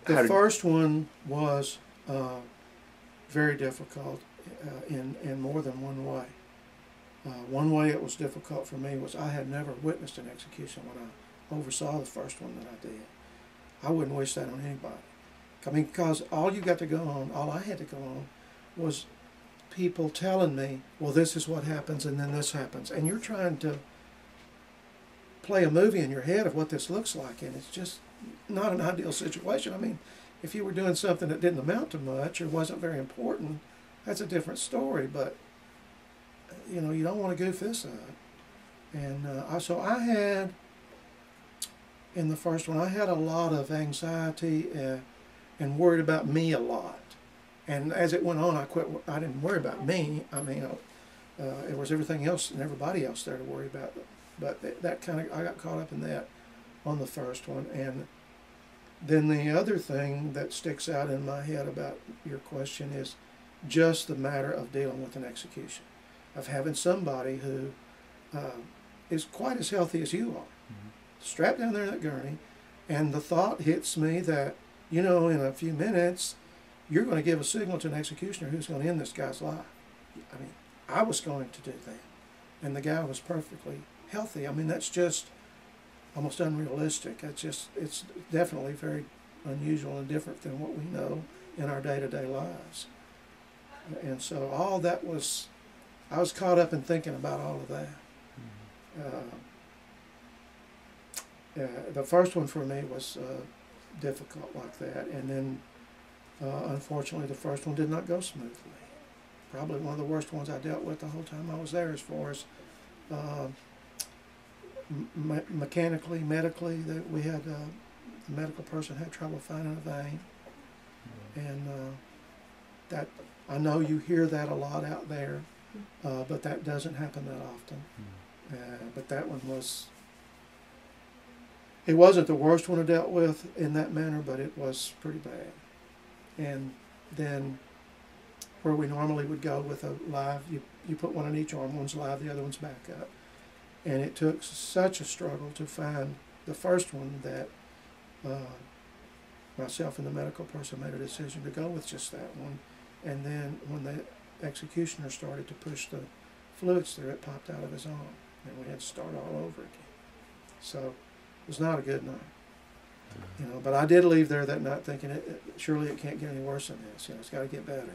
The first one was very difficult in more than one way. One way it was difficult for me was I had never witnessed an execution when I oversaw the first one that I did. I wouldn't wish that on anybody. I mean, because all you got to go on, all I had to go on, was people telling me, well, this is what happens and then this happens. And you're trying to play a movie in your head of what this looks like, and it's just not an ideal situation. I mean, if you were doing something that didn't amount to much or wasn't very important, that's a different story, but you know, you don't want to goof this up. And so I had, in the first one, I had a lot of anxiety and worried about me a lot. And as it went on, I didn't worry about me. I mean, it was everything else and everybody else there to worry about. But that kind of, I got caught up in that on the first one. And then the other thing that sticks out in my head about your question is just the matter of dealing with an execution, of having somebody who is quite as healthy as you are, strapped down there in that gurney, and the thought hits me that, you know, in a few minutes, you're going to give a signal to an executioner who's going to end this guy's life. I mean, I was going to do that, and the guy was perfectly healthy. I mean, that's just almost unrealistic. It's definitely very unusual and different than what we know in our day-to-day lives. And so all that was, I was caught up in thinking about all of that. The first one for me was difficult like that, and then unfortunately the first one did not go smoothly. Probably one of the worst ones I dealt with the whole time I was there, as far as mechanically, medically, that we had the medical person had trouble finding a vein, and that, I know you hear that a lot out there, but that doesn't happen that often. But that one was, it wasn't the worst one I dealt with in that manner, but it was pretty bad. And then where we normally would go with a live, you put one on each arm, one's live, the other one's back up. And it took such a struggle to find the first one that myself and the medical person made a decision to go with just that one. And then when the executioner started to push the fluids through, it popped out of his arm, and we had to start all over again. So it was not a good night, you know. But I did leave there that night thinking, surely it can't get any worse than this. You know, it's got to get better.